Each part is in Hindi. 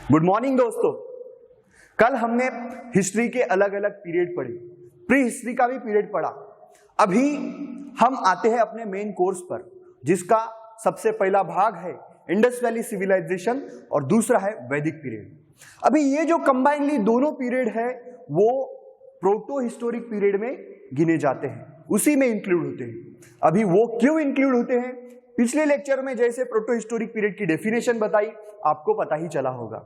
गुड मॉर्निंग दोस्तों। कल हमने हिस्ट्री के अलग अलग पीरियड पढ़े, प्री हिस्ट्री का भी पीरियड पढ़ा। अभी हम आते हैं अपने मेन कोर्स पर, जिसका सबसे पहला भाग है इंडस वैली सिविलाइजेशन और दूसरा है वैदिक पीरियड। अभी ये जो कंबाइनली दोनों पीरियड है वो प्रोटो हिस्टोरिक पीरियड में गिने जाते हैं, उसी में इंक्लूड होते हैं। अभी वो क्यों इंक्लूड होते हैं, पिछले लेक्चर में जैसे प्रोटो हिस्टोरिक पीरियड की डेफिनेशन बताई आपको पता ही चला होगा।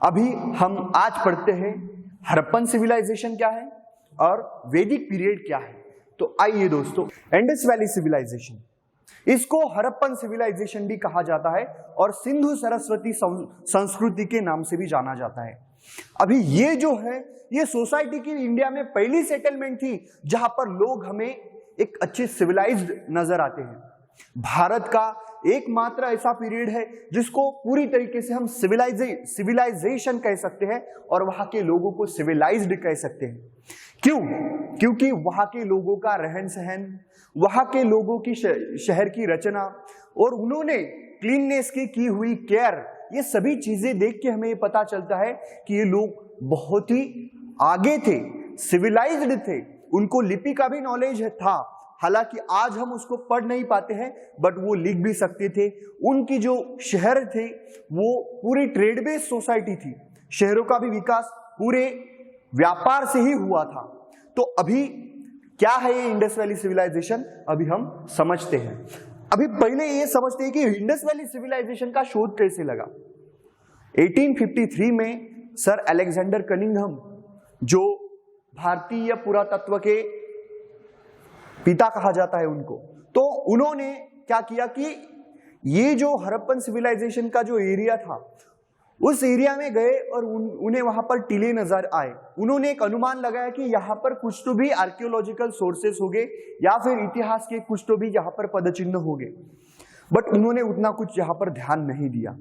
अभी हम आज पढ़ते हैं हड़प्पन सिविलाइजेशन क्या है और वैदिक पीरियड क्या है। तो आइए दोस्तों, इंडस वैली सिविलाइजेशन, इसको हड़प्पन सिविलाइजेशन भी कहा जाता है और सिंधु सरस्वती संस्कृति के नाम से भी जाना जाता है। अभी ये जो है ये सोसाइटी की इंडिया में पहली सेटलमेंट थी जहां पर लोग हमें एक अच्छे सिविलाइज्ड नजर आते हैं। भारत का एकमात्र ऐसा पीरियड है जिसको पूरी तरीके से हम सिविलाइजेशन कह सकते हैं और वहां के लोगों को सिविलाइज्ड कह सकते हैं। क्यों? क्योंकि वहां के लोगों का रहन सहन, वहां के लोगों की शहर की रचना और उन्होंने क्लीननेस की हुई केयर, ये सभी चीजें देख के हमें ये पता चलता है कि ये लोग बहुत ही आगे थे, सिविलाइज्ड थे। उनको लिपि का भी नॉलेज था, हालांकि आज हम उसको पढ़ नहीं पाते हैं, बट वो लिख भी सकते थे। उनकी जो शहर थे वो पूरी ट्रेड बेस्ड सोसाइटी थी, शहरों का भी विकास पूरे व्यापार से ही हुआ था। तो अभी क्या है ये इंडस वैली सिविलाइजेशन, अभी हम समझते हैं। अभी पहले ये समझते हैं कि इंडस वैली सिविलाइजेशन का शोध कैसे लगा। 1853 में सर अलेक्जेंडर कनिंघम, जो भारतीय पुरातत्व के पिता कहा जाता है उनको, तो उन्होंने क्या किया कि ये जो हड़प्पन सिविलाइजेशन का जो एरिया था उस एरिया में गए और उन्हें वहां पर टीले नजर आए। उन्होंने एक अनुमान लगाया कि यहाँ पर कुछ तो भी आर्कियोलॉजिकल सोर्सेस होंगे या फिर इतिहास के कुछ तो भी यहाँ पर पदचिन्ह होंगे, बट उन्होंने उतना कुछ यहाँ पर ध्यान नहीं दिया।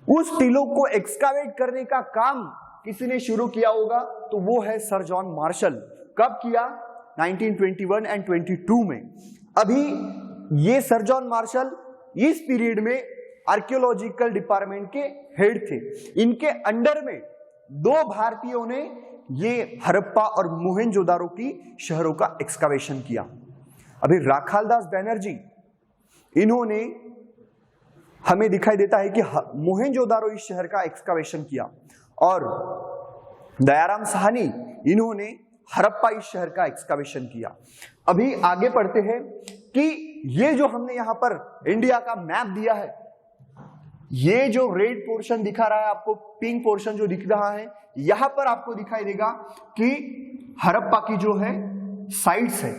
उस टीलों को एक्सकावेट करने का काम किसी ने शुरू किया होगा तो वो है सर जॉन मार्शल। कब किया? 1921 एंड 22 में। अभी ये सर जॉन मार्शल इस पीरियड में आर्कियोलॉजिकल डिपार्टमेंट के हेड थे। इनके अंडर में दो भारतीयों ने ये हड़प्पा और मोहनजोदारो की शहरों का एक्सकावेशन किया। अभी राखालदास बैनर्जी, इन्होंने हमें दिखाई देता है कि मोहनजोदारो इस शहर का एक्सकावेशन किया और दयाराम साहनी, इन्होंने हड़प्पा इस शहर का एक्सकावेशन किया। अभी आगे पढ़ते हैं कि ये जो हमने यहां पर इंडिया का मैप दिया है, ये जो रेड पोर्शन दिखा रहा है आपको, पिंक पोर्शन जो दिख रहा है, यहां पर आपको दिखाई देगा कि हड़प्पा की जो है साइट्स है,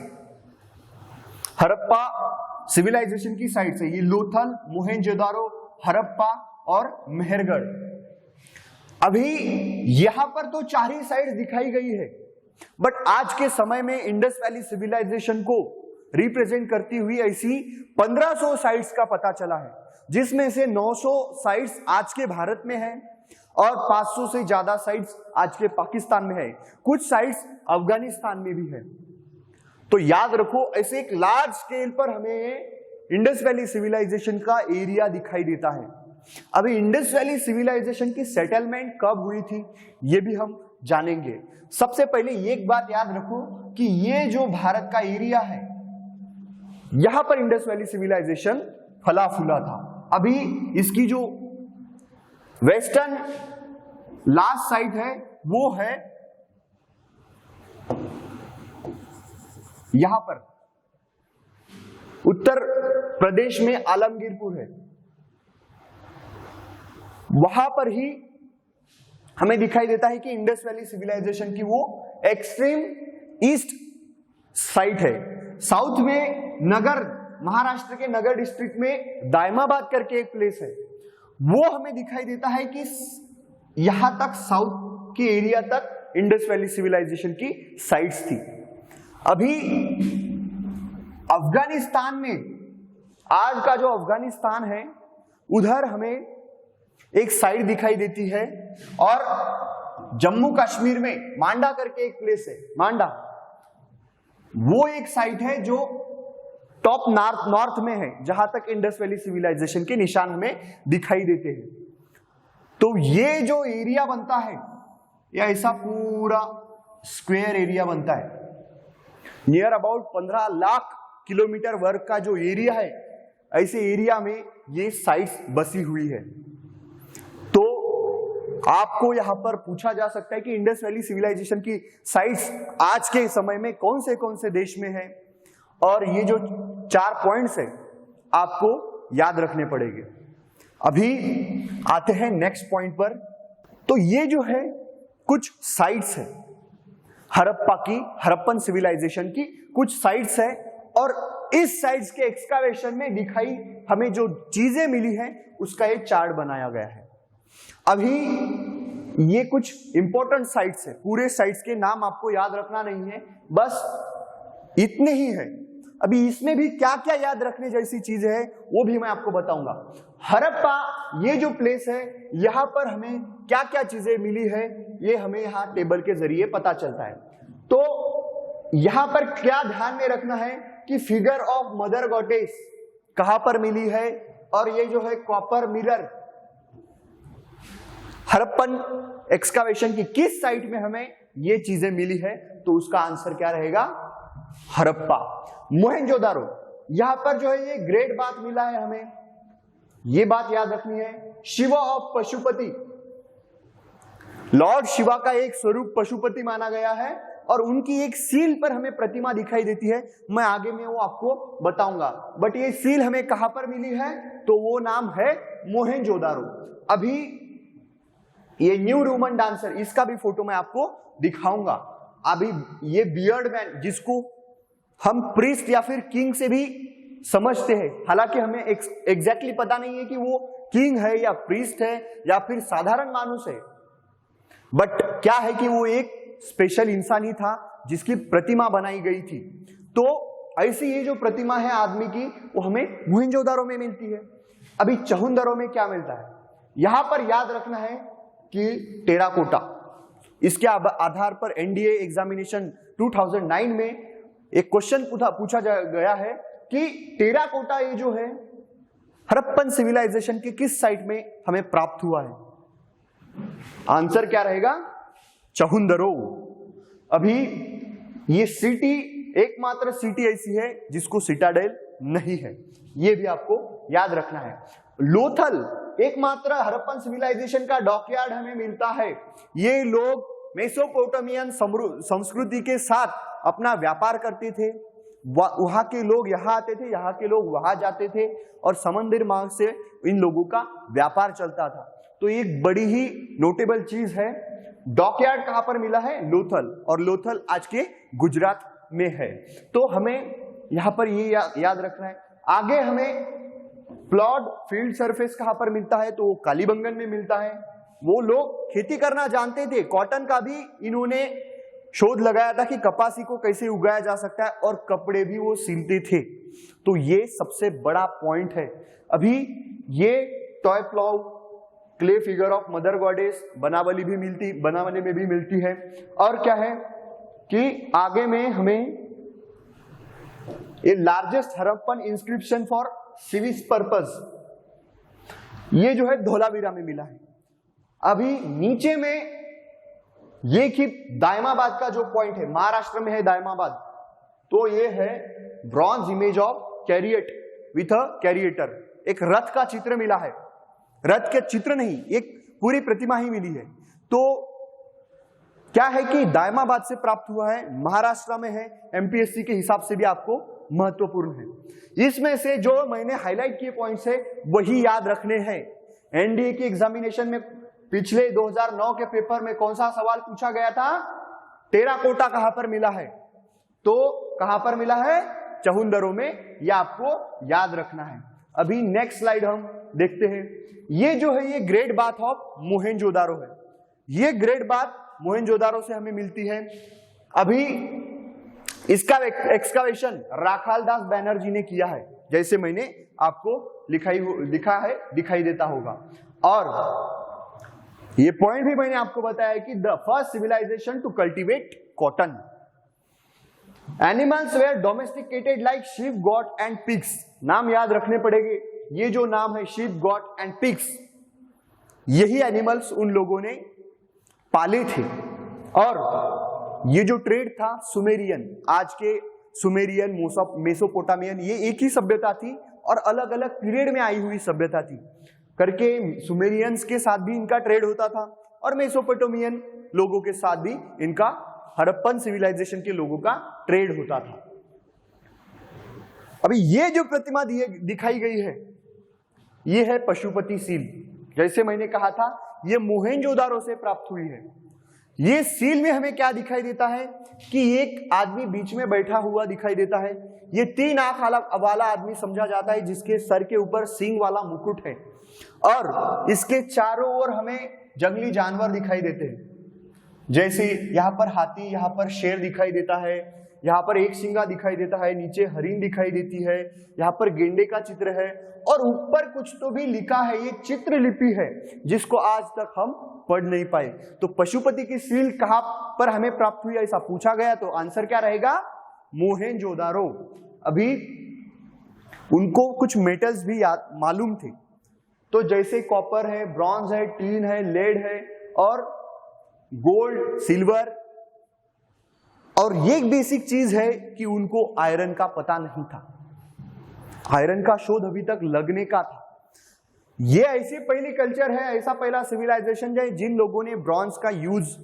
हड़प्पा सिविलाइजेशन की साइट्स है। ये लोथल, मोहनजोदारो, हड़प्पा और मेहरगढ़। अभी यहां पर तो चार ही साइट्स दिखाई गई है, बट आज के समय में इंडस वैली सिविलाइजेशन को रिप्रेजेंट करती हुई ऐसी 1500 साइट्स का पता चला है, जिसमें से 900 साइट्स आज के भारत में है और 500 से ज्यादा साइट्स आज के पाकिस्तान में है। कुछ साइट्स अफगानिस्तान में भी है। तो याद रखो, ऐसे एक लार्ज स्केल पर हमें इंडस वैली सिविलाइजेशन का एरिया दिखाई देता है। अभी इंडस वैली सिविलाइजेशन की सेटलमेंट कब हुई थी ये भी हम जानेंगे। सबसे पहले एक बात याद रखो कि ये जो भारत का एरिया है, यहां पर इंडस वैली सिविलाइजेशन फला फूला था। अभी इसकी जो वेस्टर्न लास्ट साइट है वो है यहां पर उत्तर प्रदेश में आलमगीरपुर है, वहां पर ही हमें दिखाई देता है कि इंडस वैली सिविलाइजेशन की वो एक्सट्रीम ईस्ट साइट है। साउथ में नगर, महाराष्ट्र के नगर डिस्ट्रिक्ट में दायमाबाद करके एक प्लेस है, वो हमें दिखाई देता है कि यहां तक साउथ के एरिया तक इंडस वैली सिविलाइजेशन की साइट्स थी। अभी अफगानिस्तान में, आज का जो अफगानिस्तान है, उधर हमें एक साइट दिखाई देती है और जम्मू कश्मीर में मांडा करके एक प्लेस है, मांडा, वो एक साइट है जो टॉप नॉर्थ में है, जहां तक इंडस वैली सिविलाइजेशन के निशान हमें दिखाई देते हैं। तो ये जो एरिया बनता है, या ऐसा पूरा स्क्वायर एरिया बनता है, नियर अबाउट 15 लाख किलोमीटर वर्ग का जो एरिया है, ऐसे एरिया में ये साइट्स बसी हुई है। तो आपको यहां पर पूछा जा सकता है कि इंडस वैली सिविलाइजेशन की साइट्स आज के समय में कौन से देश में है, और ये जो 4 पॉइंट्स है आपको याद रखने पड़ेंगे। अभी आते हैं नेक्स्ट पॉइंट पर। तो ये जो है कुछ साइट्स है हड़प्पा की, हड़प्पन सिविलाइजेशन की कुछ साइट्स है, और इस साइट्स के एक्सकावेशन में दिखाई हमें जो चीजें मिली हैं उसका एक चार्ट बनाया गया है। अभी ये कुछ इंपॉर्टेंट साइट्स है, पूरे साइट्स के नाम आपको याद रखना नहीं है, बस इतने ही है। अभी इसमें भी क्या क्या याद रखने जैसी चीजें है वो भी मैं आपको बताऊंगा। हड़प्पा ये जो प्लेस है, यहां पर हमें क्या क्या चीजें मिली है ये हमें यहां टेबल के जरिए पता चलता है। तो यहां पर क्या ध्यान में रखना है कि फिगर ऑफ मदर गॉडेस कहां पर मिली है, और ये जो है कॉपर मिरर हड़प्पन एक्सकावेशन की किस साइट में हमें ये चीजें मिली है, तो उसका आंसर क्या रहेगा, हड़प्पा। मोहनजोदारो, यहां पर जो है ये ग्रेट बात मिला है हमें, ये बात याद रखनी है। शिवा ऑफ पशुपति, लॉर्ड शिवा का एक स्वरूप पशुपति माना गया है, और उनकी एक सील पर हमें प्रतिमा दिखाई देती है, मैं आगे में वो आपको बताऊंगा। बट ये सील हमें कहां पर मिली है, तो वो नाम है मोहनजोदारो। अभी ये न्यू रोमन डांसर, इसका भी फोटो मैं आपको दिखाऊंगा। अभी ये बियर्ड मैन, जिसको हम प्रीस्ट या फिर किंग से भी समझते हैं, हालांकि हमें एग्जैक्टली पता नहीं है कि वो किंग है या प्रीस्ट है या फिर साधारण मानुस है, बट क्या है कि वो एक स्पेशल इंसान ही था जिसकी प्रतिमा बनाई गई थी। तो ऐसी ये जो प्रतिमा है आदमी की, वो हमें मोहनजोदारो में मिलती है। अभी चहुंदरो में क्या मिलता है, यहां पर याद रखना है कि टेराकोटा, इसके आधार पर एनडीए एग्जामिनेशन 2009 में एक क्वेश्चन पूछा गया है कि टेराकोटा ये जो है हड़प्पन सिविलाइजेशन के किस साइट में हमें प्राप्त हुआ है, आंसर क्या रहेगा, चहुंदरो। अभी ये सिटी एकमात्र सिटी ऐसी है जिसको सिटाडेल नहीं है, ये भी आपको याद रखना है। लोथल एकमात्र हड़प्पन सिविलाइजेशन का डॉकयार्ड हमें मिलता है। ये लोग मेसोपोटामियन संस्कृति के साथ अपना व्यापार करते थे, वहां के लोग यहाँ आते थे, यहाँ के लोग वहां जाते थे, और समुद्री मार्ग से इन लोगों का व्यापार चलता था। तो एक बड़ी ही नोटेबल चीज है। डॉकयार्ड कहां पर मिला है, लोथल, और लोथल आज के गुजरात में है। तो हमें यहां पर ये याद रखना है। आगे हमें प्लॉट फील्ड सरफेस कहां पर मिलता है, तो वो कालीबंगन में मिलता है। वो लोग खेती करना जानते थे, कॉटन का भी इन्होंने शोध लगाया था कि कपासी को कैसे उगाया जा सकता है, और कपड़े भी वो सिलते थे। तो ये सबसे बड़ा पॉइंट है। अभी ये toy plough, clay figure of mother goddess Banawali में भी मिलती है। और क्या है कि आगे में हमें ये largest Harappan inscription for civic purpose, ये जो है धोलावीरा में मिला है। अभी नीचे में ये कि दायमाबाद का जो पॉइंट है, महाराष्ट्र में है दायमाबाद, तो ये है bronze image of chariot with a charioteer, एक रथ का चित्र मिला है। रथ के चित्र नहीं, एक पूरी प्रतिमा ही मिली है। तो क्या है कि दायमाबाद से प्राप्त हुआ है, महाराष्ट्र में है, एमपीएससी के हिसाब से भी आपको महत्वपूर्ण है। इसमें से जो मैंने हाईलाइट किए पॉइंट्स है वही याद रखने हैं। एनडीए की एग्जामिनेशन में पिछले 2009 के पेपर में कौन सा सवाल पूछा गया था, टेराकोटा कहां पर मिला है, तो कहां पर मिला है, चहुंदरो में, यह आपको याद रखना है। अभी नेक्स्ट स्लाइड हम देखते हैं। ये जो है ये ग्रेट बाथ ऑफ मोहनजोदारो है। ये ग्रेट बाथ मोहनजोदारो से हमें मिलती है। अभी इसका एक्सकावेशन राखालदास बैनर्जी ने किया है, जैसे मैंने आपको लिखा है, दिखाई देता होगा। और ये पॉइंट भी मैंने आपको बताया कि the first civilisation to cultivate cotton, animals were domesticated like sheep, goat and pigs. नाम याद रखने पड़ेंगे, ये जो नाम है शीप, गॉट एंड पिग्स, यही एनिमल्स उन लोगों ने पाले थे। और ये जो ट्रेड था सुमेरियन, आज के सुमेरियन, मेसोपोटामियन, ये एक ही सभ्यता थी और अलग अलग पीरियड में आई हुई सभ्यता थी करके। सुमेरियंस के साथ भी इनका ट्रेड होता था और मेसोपोटामियन लोगों के साथ भी इनका, हड़प्पन सिविलाइजेशन के लोगों का ट्रेड होता था। अभी ये जो प्रतिमा दिखाई गई है, ये है पशुपति सील। जैसे मैंने कहा था, ये मोहेंजोदारो से प्राप्त हुई है। ये सील में हमें क्या दिखाई देता है कि एक आदमी बीच में बैठा हुआ दिखाई देता है। ये 3 आंख वाला आदमी समझा जाता है, जिसके सर के ऊपर सींग वाला मुकुट है और इसके चारों ओर हमें जंगली जानवर दिखाई देते हैं। जैसे यहाँ पर हाथी, यहाँ पर शेर दिखाई देता है, यहाँ पर एक सिंगा दिखाई देता है, नीचे हरिण दिखाई देती है, यहाँ पर गेंडे का चित्र है और ऊपर कुछ तो भी लिखा है। ये चित्रलिपि है जिसको आज तक हम पढ़ नहीं पाए। तो पशुपति की सील कहां पर हमें प्राप्त हुई, ऐसा पूछा गया तो आंसर क्या रहेगा? मोहेंजोदारो। अभी उनको कुछ मेटल्स भी मालूम थे, तो जैसे कॉपर है, ब्रॉन्ज है, टीन है, लेड है और गोल्ड, सिल्वर। और ये एक बेसिक चीज है कि उनको आयरन का पता नहीं था। आयरन का शोध अभी तक लगने का था। ये ऐसी पहली कल्चर है, ऐसा पहला सिविलाइजेशन है जिन लोगों ने ब्रॉन्ज का यूज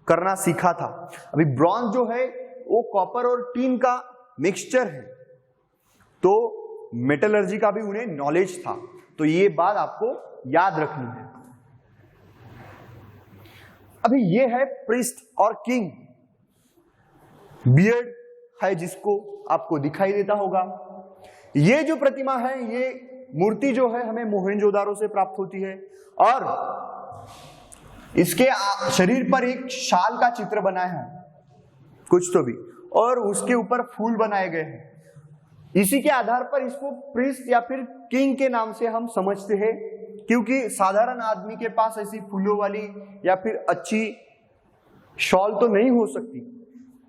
करना सीखा था। अभी ब्रॉन्ज जो है वो कॉपर और टीन का मिक्सचर है, तो मेटलर्जी का भी उन्हें नॉलेज था। तो ये बात आपको याद रखनी है। अभी ये है प्रिस्ट और किंग, बियर्ड है जिसको आपको दिखाई देता होगा। ये जो प्रतिमा है, ये मूर्ति जो है हमें मोहेंजोदारो से प्राप्त होती है और इसके शरीर पर एक शाल का चित्र बना है कुछ तो भी, और उसके ऊपर फूल बनाए गए हैं। इसी के आधार पर इसको प्रिस्ट या फिर किंग के नाम से हम समझते हैं, क्योंकि साधारण आदमी के पास ऐसी फूलों वाली या फिर अच्छी शॉल तो नहीं हो सकती,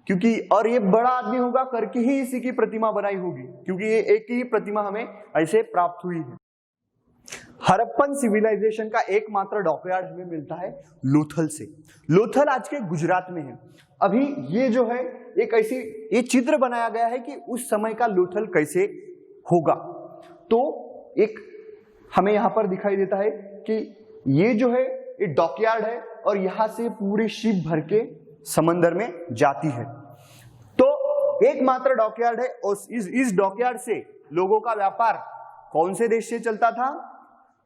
क्योंकि और ये बड़ा आदमी होगा करके ही इसी की प्रतिमा बनाई होगी, क्योंकि ये एक ही प्रतिमा हमें ऐसे प्राप्त हुई है। हड़प्पन सिविलाइजेशन का एकमात्र डॉकयार्ड हमें मिलता है लोथल से। लोथल आज के गुजरात में है। अभी ये जो है एक ऐसी ये चित्र बनाया गया है कि उस समय का लोथल कैसे होगा। तो एक हमें यहाँ पर दिखाई देता है कि ये जो है ये डॉकयार्ड है और यहाँ से पूरी शिप भर के समंदर में जाती है। तो एकमात्र डॉकयार्ड है और इस डॉकयार्ड से लोगों का व्यापार कौन से देश से चलता था?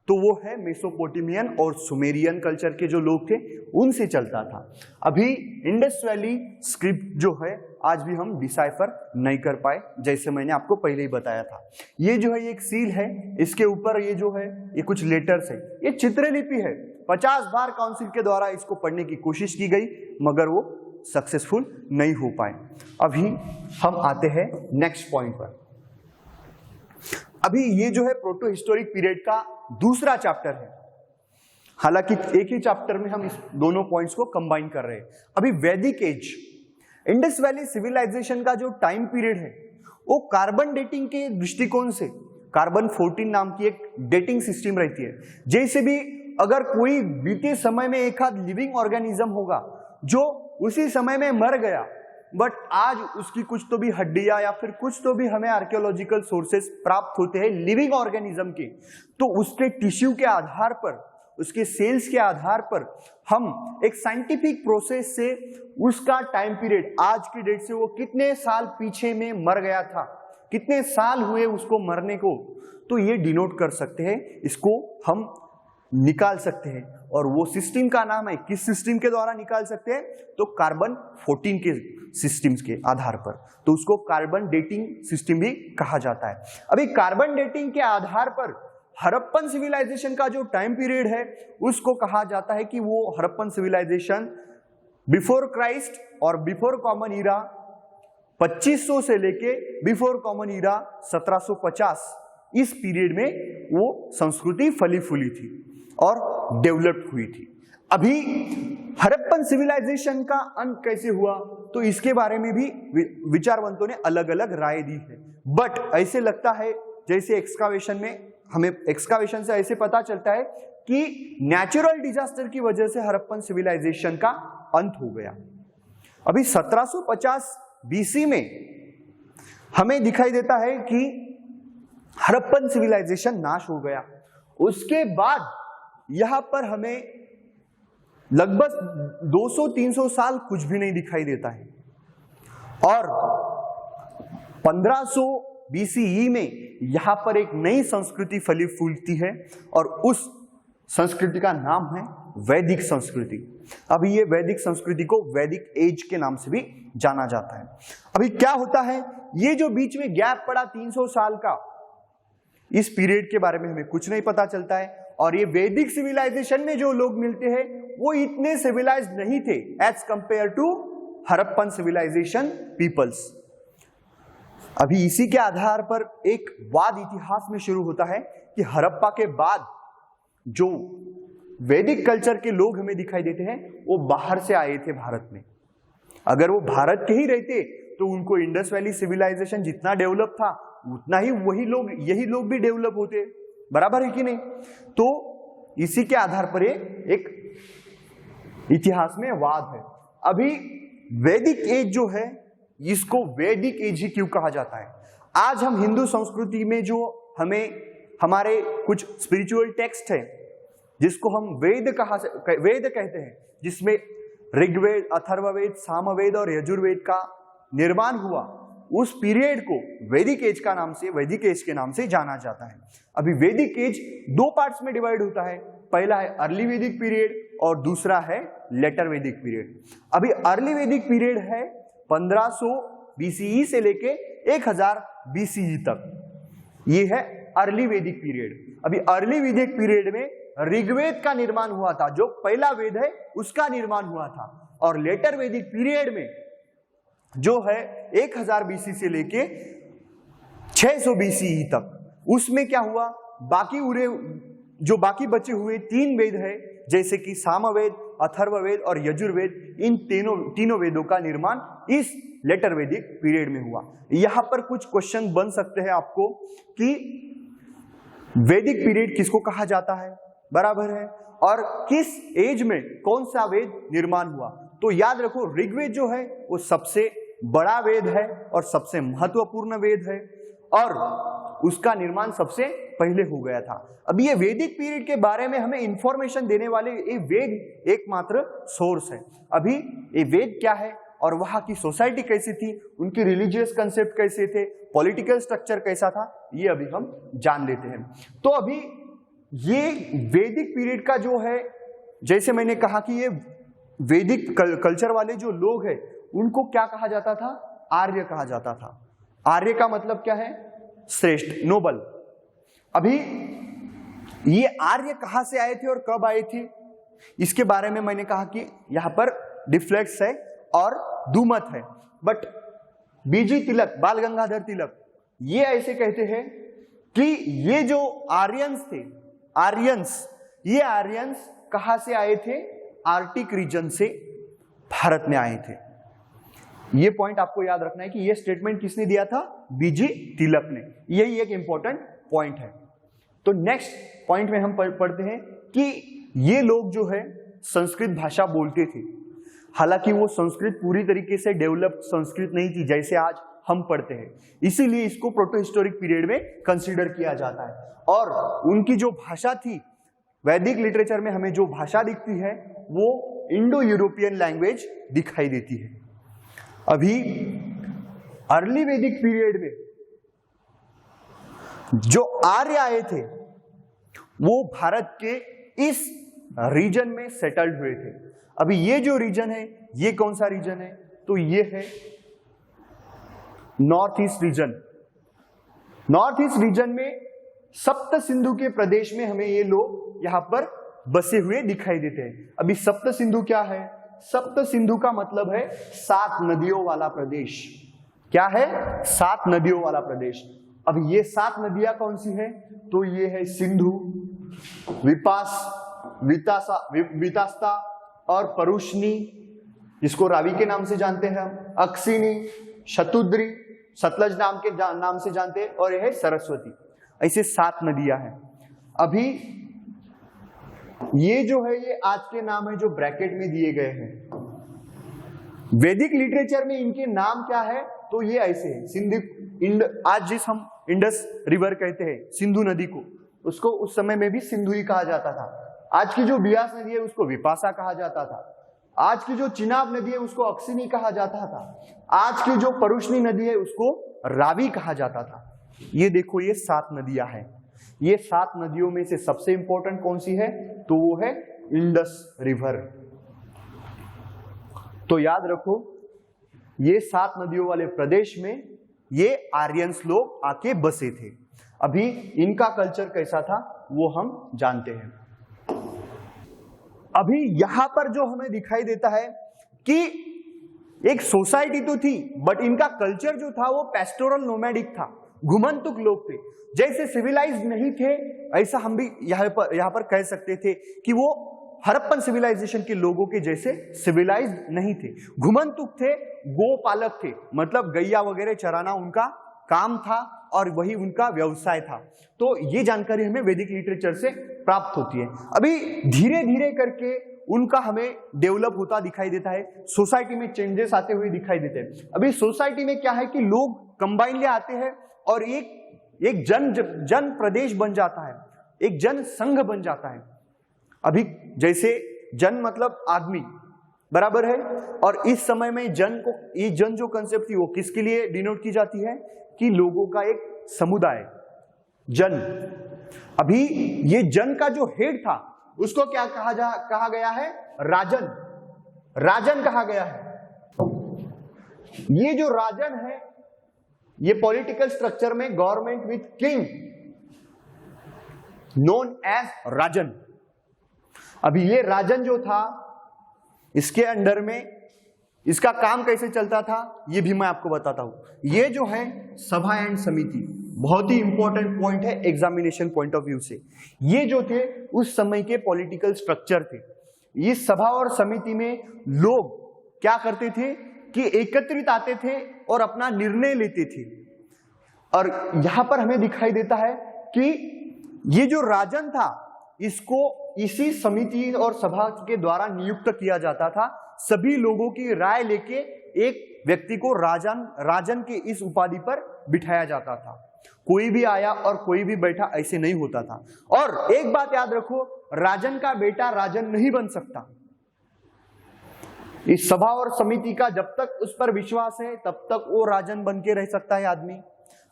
तो वो है मेसोपोटामियन और सुमेरियन कल्चर के जो लोग थे उनसे चलता था। अभी इंडस वैली स्क्रिप्ट जो है आज भी हम डिसाइफर नहीं कर पाए, जैसे मैंने आपको पहले ही बताया था। ये जो है एक सील है, इसके ऊपर ये जो है ये कुछ लेटर्स है, ये चित्रलिपि है। 50 बार काउंसिल के द्वारा इसको पढ़ने की कोशिश की गई मगर वो सक्सेसफुल नहीं हो पाए। अभी हम आते हैं नेक्स्ट पॉइंट पर। अभी ये जो है प्रोटो हिस्टोरिक पीरियड का दूसरा चैप्टर है, हालांकि एक ही चैप्टर में हम इस दोनों पॉइंट्स को कंबाइन कर रहे हैं। अभी वैदिक एज, इंडस वैली सिविलाइजेशन का जो टाइम पीरियड है वो कार्बन डेटिंग के दृष्टिकोण से कार्बन 14 नाम की एक डेटिंग सिस्टम रहती है। जैसे भी अगर कोई बीते समय में एक आध लिविंग ऑर्गेनिज्म होगा जो उसी समय में मर गया, बट आज उसकी कुछ तो भी हड्डियां या फिर कुछ तो भी हमें आर्कियोलॉजिकल सोर्सेस प्राप्त होते हैं लिविंग ऑर्गेनिज्म के, तो उसके टिश्यू के आधार पर, उसके सेल्स के आधार पर हम एक साइंटिफिक प्रोसेस से उसका टाइम पीरियड आज की डेट से वो कितने साल पीछे में मर गया था, कितने साल हुए उसको मरने को, तो ये डिनोट कर सकते हैं, इसको हम निकाल सकते हैं। और वो सिस्टम का नाम है, किस सिस्टम के द्वारा निकाल सकते हैं? तो कार्बन 14 के सिस्टम्स के आधार पर, तो उसको कार्बन डेटिंग सिस्टम भी कहा जाता है। अभी कार्बन डेटिंग के आधार पर हड़प्पन सिविलाइजेशन का जो टाइम पीरियड है उसको कहा जाता है कि वो हड़प्पन सिविलाइजेशन बिफोर क्राइस्ट और बिफोर कॉमन ईरा 2500 से लेके बिफोर कॉमन ईरा 1750, इस पीरियड में वो संस्कृति फली फूली थी और डेवलप हुई थी। अभी हड़प्पन सिविलाइजेशन का अंत कैसे हुआ तो इसके बारे में भी विचारवंतों ने अलग अलग राय दी है, बट ऐसे लगता है जैसे एक्सकावेशन में, हमें एक्सकावेशन से ऐसे पता चलता है कि नेचुरल डिजास्टर की वजह से हड़प्पन सिविलाइजेशन का अंत हो गया। अभी 1750 बीसी में हमें दिखाई देता है कि हड़प्पन सिविलाइजेशन नाश हो गया। उसके बाद यहां पर हमें लगभग 200-300 साल कुछ भी नहीं दिखाई देता है और 1500 बीसीई में यहां पर एक नई संस्कृति फली फूलती है और उस संस्कृति का नाम है वैदिक संस्कृति। अभी ये वैदिक संस्कृति को वैदिक एज के नाम से भी जाना जाता है। अभी क्या होता है, ये जो बीच में गैप पड़ा 300 साल का, इस पीरियड के बारे में हमें कुछ नहीं पता चलता है और ये वैदिक सिविलाइजेशन में जो लोग मिलते हैं वो इतने सिविलाइज नहीं थे as compare to Harappan civilisation peoples. अभी इसी के आधार पर एक वाद इतिहास में शुरू होता है कि हड़प्पा के बाद जो वैदिक कल्चर के लोग हमें दिखाई देते हैं वो बाहर से आए थे भारत में। अगर वो भारत के ही रहते तो उनको इंडस वैली सिविलाइजेशन जितना डेवलप था उतना ही यही लोग भी डेवलप होते, बराबर है कि नहीं। तो इसी के आधार पर एक इतिहास में वाद है। अभी वैदिक एज जो है इसको वैदिक एज ही क्यों कहा जाता है? आज हम हिंदू संस्कृति में जो हमारे कुछ स्पिरिचुअल टेक्स्ट है जिसको हम वेद कहते हैं, जिसमें ऋग्वेद, अथर्ववेद, सामवेद और यजुर्वेद का निर्माण हुआ, उस पीरियड को वैदिक एज के नाम से जाना जाता है। अभी वैदिक एज दो पार्ट्स में डिवाइड होता है, पहला है अर्ली वैदिक पीरियड और दूसरा है लेटर वैदिक पीरियड। अभी अर्ली वैदिक पीरियड है 1500 बीसीई से लेके 1000 बीसीई तक, ये है अर्ली वैदिक पीरियड। अभी अर्ली वैदिक पीरियड में ऋग्वेद का निर्माण हुआ था, जो पहला वेद है उसका निर्माण हुआ था, और लेटर वैदिक पीरियड में जो है 1000 बीसी से लेके 600 बीसी तक, उसमें क्या हुआ, बाकी बचे हुए 3 वेद है जैसे कि सामवेद, अथर्ववेद और यजुर्वेद, इन तीनों वेदों का निर्माण इस लेटर वैदिक पीरियड में हुआ। यहां पर कुछ क्वेश्चन बन सकते हैं आपको कि वैदिक पीरियड किसको कहा जाता है, बराबर है, और किस एज में कौन सा वेद निर्माण हुआ। तो याद रखो ऋग्वेद जो है वो सबसे बड़ा वेद है और सबसे महत्वपूर्ण वेद है और उसका निर्माण सबसे पहले हो गया था। अभी ये वैदिक पीरियड के बारे में हमें इंफॉर्मेशन देने वाले ये वेद एकमात्र सोर्स है। अभी ये वेद क्या है और वहां की सोसाइटी कैसी थी, उनकी रिलीजियस कंसेप्ट कैसे थे, पॉलिटिकल स्ट्रक्चर कैसा था, ये अभी हम जान लेते हैं। तो अभी ये वैदिक पीरियड का जो है, जैसे मैंने कहा कि ये वैदिक कल्चर वाले जो लोग हैं उनको क्या कहा जाता था, आर्य कहा जाता था। आर्य का मतलब क्या है, श्रेष्ठ, नोबल। अभी ये आर्य कहां से आए थे और कब आए थे, इसके बारे में मैंने कहा कि यहां पर डिफ्लेक्स है और दुमत है, बट बीजी तिलक, बाल गंगाधर तिलक, ये ऐसे कहते हैं कि ये जो आर्यंस थे, ये आर्यंस कहां से आए थे, आर्टिक रीजन से भारत में आए थे। ये पॉइंट आपको याद रखना है कि ये स्टेटमेंट किसने दिया था, बीजी तिलक ने। यही एक इंपॉर्टेंट पॉइंट है। तो नेक्स्ट पॉइंट में हम पढ़ते हैं कि ये लोग जो है संस्कृत भाषा बोलते थे, हालांकि वो संस्कृत पूरी तरीके से डेवलप संस्कृत नहीं थी जैसे आज हम पढ़ते हैं, इसीलिए इसको प्रोटो हिस्टोरिक पीरियड में कंसीडर किया जाता है। और उनकी जो भाषा थी, वैदिक लिटरेचर में हमें जो भाषा दिखती है वो इंडो यूरोपियन लैंग्वेज दिखाई देती है। अभी अर्ली वैदिक पीरियड में जो आर्य आए थे वो भारत के इस रीजन में सेटल्ड हुए थे। अभी ये जो रीजन है, ये कौन सा रीजन है, तो ये है north east region. North east region में सप्त सिंधु के प्रदेश में हमें ये लोग यहां पर बसे हुए दिखाई देते हैं। अभी सप्त सिंधु क्या है, सप्त सिंधु का मतलब है 7 नदियों वाला प्रदेश। क्या है, 7 नदियों वाला प्रदेश। अब ये 7 नदियां कौन सी है, तो ये है सिंधु, वितास्ता और परुष्णी, जिसको रावी के नाम से जानते हैं हम, अक्सिनी, शतुद्री, सतलज नाम से जानते हैं, और यह है सरस्वती। ऐसे 7 नदियां हैं। अभी ये जो है ये आज के नाम है जो ब्रैकेट में दिए गए हैं। वैदिक लिटरेचर में इनके नाम क्या है, तो ये ऐसे है। सिंधु, आज जिस हम इंडस रिवर कहते हैं सिंधु नदी को, उसको उस समय में भी सिंधु ही कहा जाता था। आज की जो बियास नदी है उसको विपाशा कहा जाता था। आज की जो चिनाब नदी है उसको अक्सिनी कहा जाता था। आज की जो परुष्णी नदी है उसको रावी कहा जाता था। ये देखो ये 7 नदियां हैं। ये 7 नदियों में से सबसे इंपॉर्टेंट कौन सी है, तो वो है इंडस रिवर। तो याद रखो ये 7 नदियों वाले प्रदेश में ये आर्यंस लोग आके बसे थे। अभी इनका कल्चर कैसा था वो हम जानते हैं। अभी यहां पर जो हमें दिखाई देता है कि एक सोसाइटी तो थी, बट इनका कल्चर जो था वो पेस्टोरल नोमैडिक था, घुमंतुक लोग थे। जैसे सिविलाइज्ड नहीं थे, ऐसा हम भी यहां पर कह सकते थे कि वो हड़प्पन सिविलाइजेशन के लोगों के जैसे सिविलाइज्ड नहीं थे, घुमंतुक थे, गोपालक थे, मतलब गैया वगैरह चराना उनका काम था और वही उनका व्यवसाय था। तो ये जानकारी हमें वैदिक लिटरेचर से प्राप्त होती है। अभी धीरे धीरे करके उनका हमें डेवलप होता दिखाई देता है, सोसाइटी में चेंजेस आते हुए दिखाई देते हैं। अभी सोसाइटी में क्या है कि लोग कंबाइनली आते हैं और एक जन प्रदेश बन जाता है, एक जन संघ बन जाता है। अभी जैसे जन मतलब आदमी बराबर है, और इस समय में ये जन जो कंसेप्ट थी वो किसके लिए डिनोट की जाती है कि लोगों का एक समुदाय, जन। अभी ये जन का जो हेड था उसको क्या कहा गया है, राजन। राजन कहा गया है। ये जो राजन है ये पॉलिटिकल स्ट्रक्चर में government with king known as rajan. अभी ये राजन जो था इसके अंडर में इसका काम कैसे चलता था ये भी मैं आपको बताता हूं। ये जो है सभा एंड समिति, बहुत ही इंपॉर्टेंट पॉइंट है एग्जामिनेशन पॉइंट ऑफ व्यू से। ये जो थे उस समय के पॉलिटिकल स्ट्रक्चर थे। इस सभा और समिति में लोग क्या करते थे कि एकत्रित आते थे और अपना निर्णय लेते थे। और यहां पर हमें दिखाई देता है कि ये जो राजन था इसको इसी समिति और सभा के द्वारा नियुक्त किया जाता था। सभी लोगों की राय लेके एक व्यक्ति को राजन के इस उपाधि पर बिठाया जाता था। कोई भी आया और कोई भी बैठा ऐसे नहीं होता था। और एक बात याद रखो, राजन का बेटा राजन नहीं बन सकता। इस सभा और समिति का जब तक उस पर विश्वास है तब तक वो राजन बन के रह सकता है आदमी।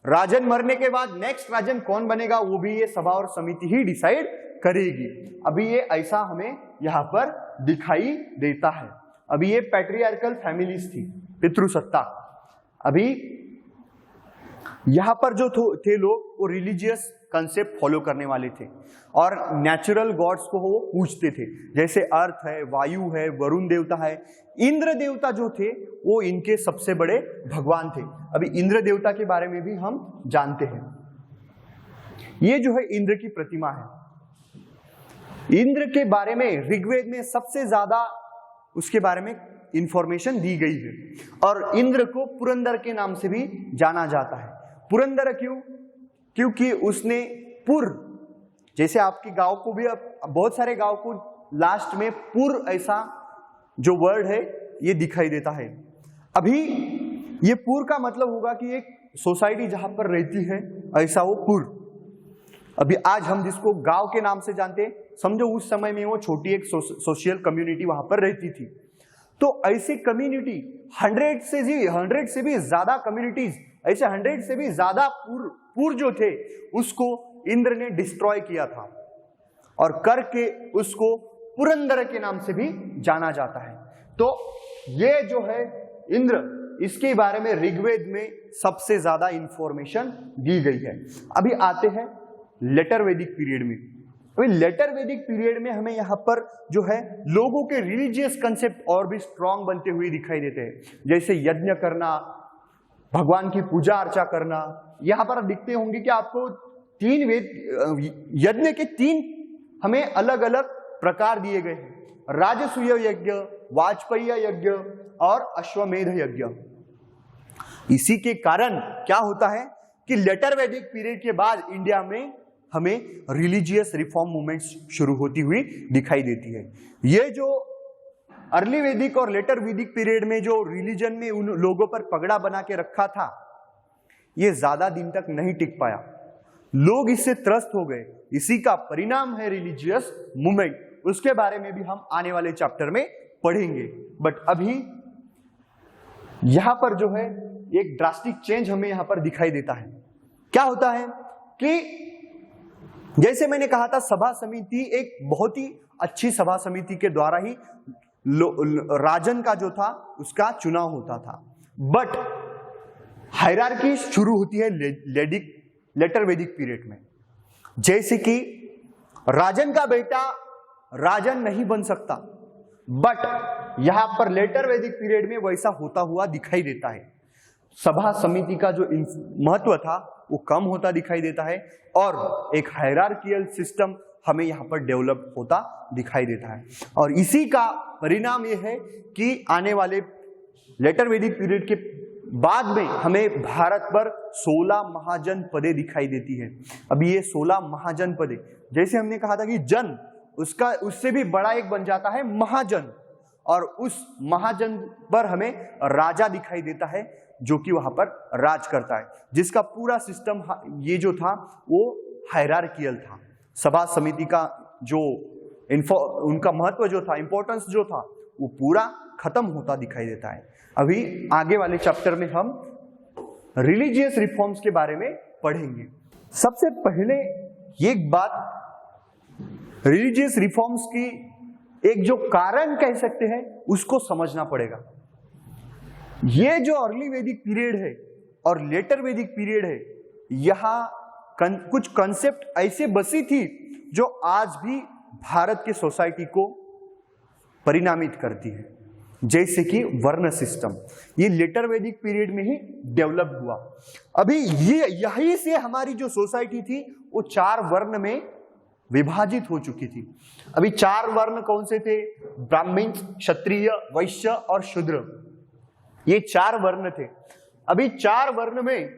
राजन मरने के बाद नेक्स्ट राजन कौन बनेगा वो भी ये सभा और समिति ही डिसाइड करेगी। अभी ये ऐसा हमें यहां पर दिखाई देता है। अभी ये पैट्रियार्कल फैमिलीज थी, पितृसत्ता। अभी यहां पर जो थे लोग वो रिलीजियस कंसेप्ट फॉलो करने वाले थे और नेचुरल गॉड्स को वो पूजते थे, जैसे अर्थ है, वायु है, वरुण देवता है। इंद्र देवता जो थे वो इनके सबसे बड़े भगवान थे। अभी इंद्र देवता के बारे में भी हम जानते हैं। ये जो है इंद्र की प्रतिमा है। इंद्र के बारे में ऋग्वेद में सबसे ज्यादा उसके बारे में इंफॉर्मेशन दी गई है और इंद्र को पुरंदर के नाम से भी जाना जाता है। पुरंदर क्यों? क्योंकि उसने पुर, जैसे आपके गांव को भी बहुत सारे गांव को लास्ट में पुर ऐसा जो वर्ड है ये दिखाई देता है। अभी ये पुर का मतलब होगा कि एक सोसाइटी जहां पर रहती है ऐसा वो पुर। अभी आज हम जिसको गांव के नाम से जानते हैं, समझो उस समय में वो छोटी एक सोशल कम्युनिटी वहां पर रहती थी। तो ऐसी कम्युनिटी 100 से भी ज्यादा कम्युनिटीज, ऐसे 100 से भी ज्यादा पुर जो थे उसको इंद्र ने डिस्ट्रॉय किया था और करके उसको पुरंदर के नाम से भी जाना जाता है। तो ये जो है इंद्र, इसके बारे में ऋग्वेद में सबसे ज्यादा इंफॉर्मेशन दी गई है। अभी आते हैं लेटर वैदिक पीरियड में। अभी लेटर वैदिक पीरियड में हमें यहाँ पर जो है लोगों के रिलीजियस कंसेप्ट और भी स्ट्रांग बनते हुए दिखाई देते हैं, जैसे यज्ञ करना, भगवान की पूजा अर्चा करना। यहाँ पर दिखते होंगे कि आपको 3 वेद यज्ञ के 3 हमें अलग अलग प्रकार दिए गए हैं, राजसूय यज्ञ, वाजपेयी यज्ञ और अश्वमेध यज्ञ। इसी के कारण क्या होता है कि लेटर वैदिक पीरियड के बाद इंडिया में हमें रिलीजियस रिफॉर्म मूवमेंट्स शुरू होती हुई दिखाई देती है। ये जो अर्ली वैदिक और लेटर वैदिक पीरियड में जो रिलीजन में उन लोगों पर पगड़ा बना के रखा था, ये ज्यादा दिन तक नहीं टिक पाया, लोग इससे त्रस्त हो गए। इसी का परिणाम है रिलीजियस मूवमेंट। उसके बारे में भी हम आने वाले चैप्टर में पढ़ेंगे। बट अभी यहां पर जो है एक ड्रास्टिक चेंज हमें यहां पर दिखाई देता है। क्या होता है कि जैसे मैंने कहा था, सभा समिति एक बहुत ही अच्छी सभा समिति के द्वारा ही राजन का जो था उसका चुनाव होता था। बट हायरार्की शुरू होती है लेटर वैदिक पीरियड में। जैसे कि राजन का बेटा राजन नहीं बन सकता, बट यहां पर लेटर वैदिक पीरियड में वैसा होता हुआ दिखाई देता है। सभा समिति का जो महत्व था वो कम होता दिखाई देता है और एक हायरार्कियल सिस्टम हमें यहां पर डेवलप होता दिखाई देता है। और इसी का परिणाम यह है कि आने वाले लेटर वैदिक पीरियड के बाद में हमें भारत पर 16 महाजनपदें दिखाई देती है। अभी ये 16 महाजनपदें, जैसे हमने कहा था कि जन उसका उससे भी बड़ा एक बन जाता है महाजन, और उस महाजन पर हमें राजा दिखाई देता है जो कि वहां पर राज करता है, जिसका पूरा सिस्टम ये जो था वो हायरार्कियल था। सभा समिति का जो उनका महत्व जो था, इंपॉर्टेंस जो था, वो पूरा खत्म होता दिखाई देता है। अभी आगे वाले चैप्टर में हम रिलीजियस रिफॉर्म्स के बारे में पढ़ेंगे। सबसे पहले एक बात, रिलीजियस रिफॉर्म्स की एक जो कारण कह सकते हैं उसको समझना पड़ेगा। ये जो अर्ली वैदिक पीरियड है और लेटर वैदिक पीरियड है, यहां कुछ कंसेप्ट ऐसे बसी थी जो आज भी भारत के सोसाइटी को परिणामित करती है, जैसे कि वर्ण सिस्टम। ये लेटर वैदिक पीरियड में ही डेवलप हुआ। अभी ये यही से हमारी जो सोसाइटी थी वो 4 वर्ण में विभाजित हो चुकी थी। अभी 4 वर्ण कौन से थे? ब्राह्मण, क्षत्रिय, वैश्य और शूद्र। ये 4 वर्ण थे। अभी 4 वर्ण में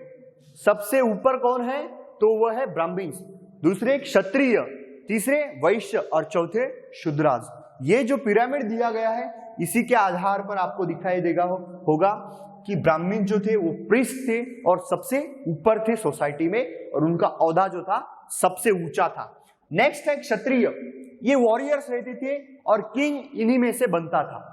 सबसे ऊपर कौन है? तो वह है ब्राह्मण, दूसरे क्षत्रिय, तीसरे वैश्य और चौथे शूद्राज। ये जो पिरामिड दिया गया है इसी के आधार पर आपको दिखाई देगा होगा कि ब्राह्मण जो थे वो प्रीस्ट थे और सबसे ऊपर थे सोसाइटी में, और उनका औहदा जो था सबसे ऊंचा था। नेक्स्ट है क्षत्रिय, ये वॉरियर्स रहते थे और किंग इन्हीं में से बनता था,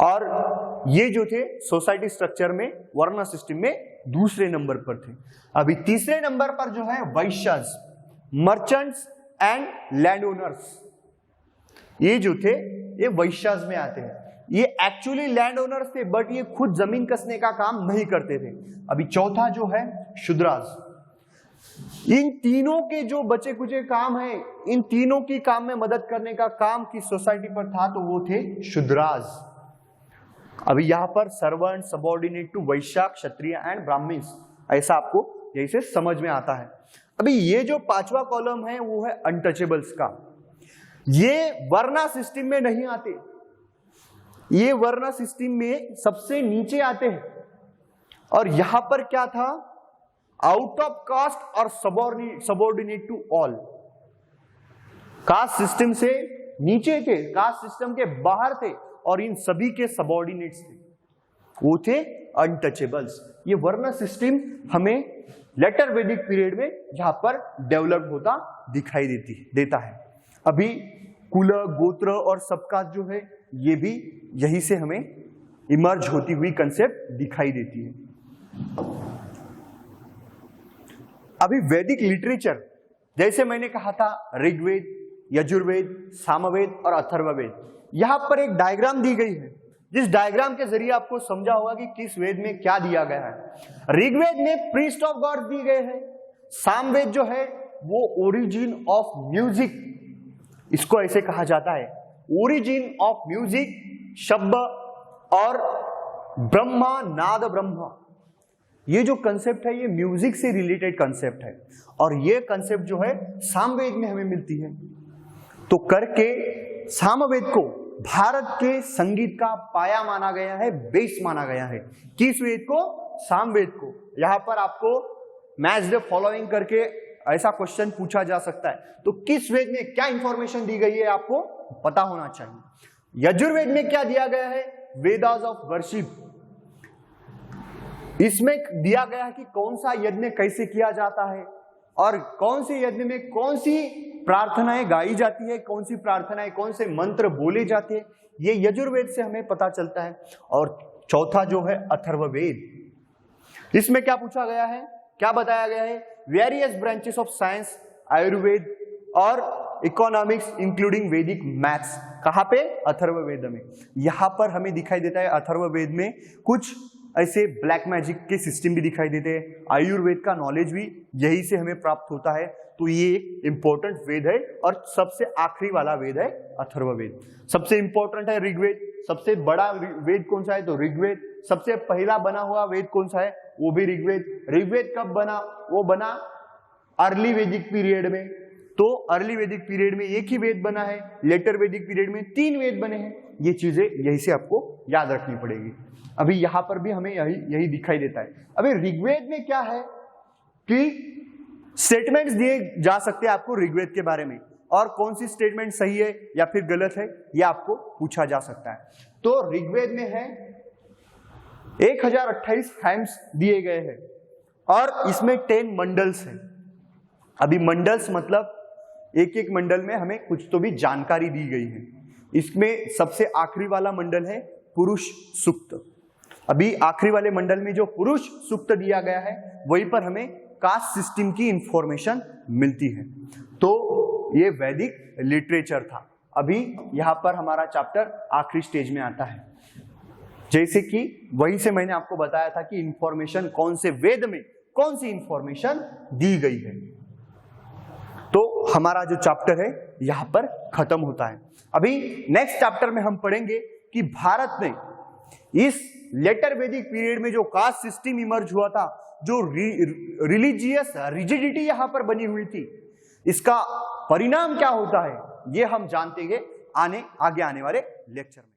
और ये जो थे सोसाइटी स्ट्रक्चर में वर्ण सिस्टम में दूसरे नंबर पर थे। अभी तीसरे नंबर पर जो है Vaishyas, merchants and land owners, ये जो थे ये वैश्यस में आते हैं। ये एक्चुअली लैंड ओनर्स थे बट ये खुद जमीन कसने का काम नहीं करते थे। अभी चौथा जो है शूद्राज। इन तीनों के जो बचे कुचे काम है, इन तीनों की काम में मदद करने का काम किस सोसाइटी पर था? तो वो थे शूद्राज। अभी यहां पर servant, subordinate to Vysya, Kshatriya and Brahmins, ऐसा आपको जैसे समझ में आता है। अभी ये जो 5वां कॉलम है वो है अनटचेबल्स का। ये वर्ना सिस्टम में नहीं आते, ये वर्ना सिस्टम में सबसे नीचे आते हैं। और यहां पर क्या था? आउट ऑफ कास्ट और subordinate to all. Caste system से नीचे थे, कास्ट सिस्टम के बाहर थे, और इन सभी के सबऑर्डिनेट्स थे, वो थे अनटचेबल्स। ये वर्ण सिस्टम हमें लेटर वैदिक पीरियड में यहां पर डेवलप होता दिखाई देता है। अभी कुल, गोत्र और सबका जो है ये भी यही से हमें इमर्ज होती हुई कंसेप्ट दिखाई देती है। अभी वैदिक लिटरेचर, जैसे मैंने कहा था ऋग्वेद, यजुर्वेद, सामवेद और अथर्ववेद, यहां पर एक डायग्राम दी गई है, जिस डायग्राम के जरिए आपको समझा होगा कि किस वेद में क्या दिया गया है। ऋग्वेद में प्रीस्ट ऑफ गॉड दी गए हैं। सामवेद जो है वो ओरिजिन ऑफ म्यूजिक, इसको ऐसे कहा जाता है, ओरिजिन ऑफ म्यूजिक, शब्द और ब्रह्मा, नाद ब्रह्मा। ये जो कंसेप्ट है ये म्यूजिक से रिलेटेड कंसेप्ट है, और ये कंसेप्ट जो है सामवेद में हमें मिलती है। तो करके सामवेद को भारत के संगीत का पाया माना गया है, बेस माना गया है। किस वेद को? सामवेद को। यहां पर आपको मैच द फॉलोइंग करके ऐसा क्वेश्चन पूछा जा सकता है। तो किस वेद में क्या इंफॉर्मेशन दी गई है आपको पता होना चाहिए। यजुर्वेद में क्या दिया गया है, वेदास ऑफ वर्शिप, इसमें दिया गया है कि कौन सा यज्ञ कैसे किया जाता है और कौन से यज्ञ में कौन सी प्रार्थनाएं गाई जाती है, कौन सी प्रार्थनाएं, कौन से मंत्र बोले जाते हैं, ये यजुर्वेद से हमें पता चलता है। और चौथा जो है अथर्ववेद, इसमें क्या पूछा गया है, क्या बताया गया है, various branches of science, Ayurveda और इकोनॉमिक्स इंक्लूडिंग वैदिक मैथ्स, कहां पे, अथर्ववेद में। यहां पर हमें दिखाई देता है अथर्ववेद में कुछ ऐसे ब्लैक मैजिक के सिस्टम भी दिखाई देते हैं, आयुर्वेद का नॉलेज भी यही से हमें प्राप्त होता है। तो ये एक इंपॉर्टेंट वेद है और सबसे आखिरी वाला वेद है अथर्ववेद। सबसे इंपॉर्टेंट है ऋग्वेद, सबसे बड़ा वेद कौन सा है तो ऋग्वेद, सबसे पहला बना हुआ वेद कौन सा है वो भी ऋग्वेद। ऋग्वेद कब बना, वो बना अर्ली वैदिक पीरियड में। तो अर्ली वैदिक पीरियड में एक ही वेद बना है, लेटर वैदिक पीरियड में 3 वेद बने हैं। ये चीजें यही से आपको याद रखनी पड़ेगी। अभी यहां पर भी हमें यही दिखाई देता है। अभी ऋग्वेद में क्या है कि स्टेटमेंट्स दिए जा सकते हैं आपको ऋग्वेद के बारे में, और कौन सी स्टेटमेंट सही है या फिर गलत है यह आपको पूछा जा सकता है। तो ऋग्वेद में है 1028 हैम्स दिए गए हैं और इसमें 10 मंडल्स हैं। अभी मंडल्स मतलब एक एक मंडल में हमें कुछ तो भी जानकारी दी गई है। इसमें सबसे आखिरी वाला मंडल है पुरुष सूक्त। अभी आखिरी वाले मंडल में जो पुरुष सूक्त दिया गया है वहीं पर हमें कास्ट सिस्टम की इंफॉर्मेशन मिलती है। तो ये वैदिक लिटरेचर था। अभी यहां पर हमारा चैप्टर आखिरी स्टेज में आता है। जैसे कि वहीं से मैंने आपको बताया था कि इंफॉर्मेशन कौन से वेद में कौन सी इंफॉर्मेशन दी गई है। तो हमारा जो चैप्टर है यहां पर खत्म होता है। अभी नेक्स्ट चैप्टर में हम पढ़ेंगे कि भारत में इस लेटर वैदिक पीरियड में जो कास्ट सिस्टम इमर्ज हुआ था, जो रिलीजियस रिजिडिटी यहां पर बनी हुई थी, इसका परिणाम क्या होता है ये हम जानते हैं आगे आने वाले लेक्चर में।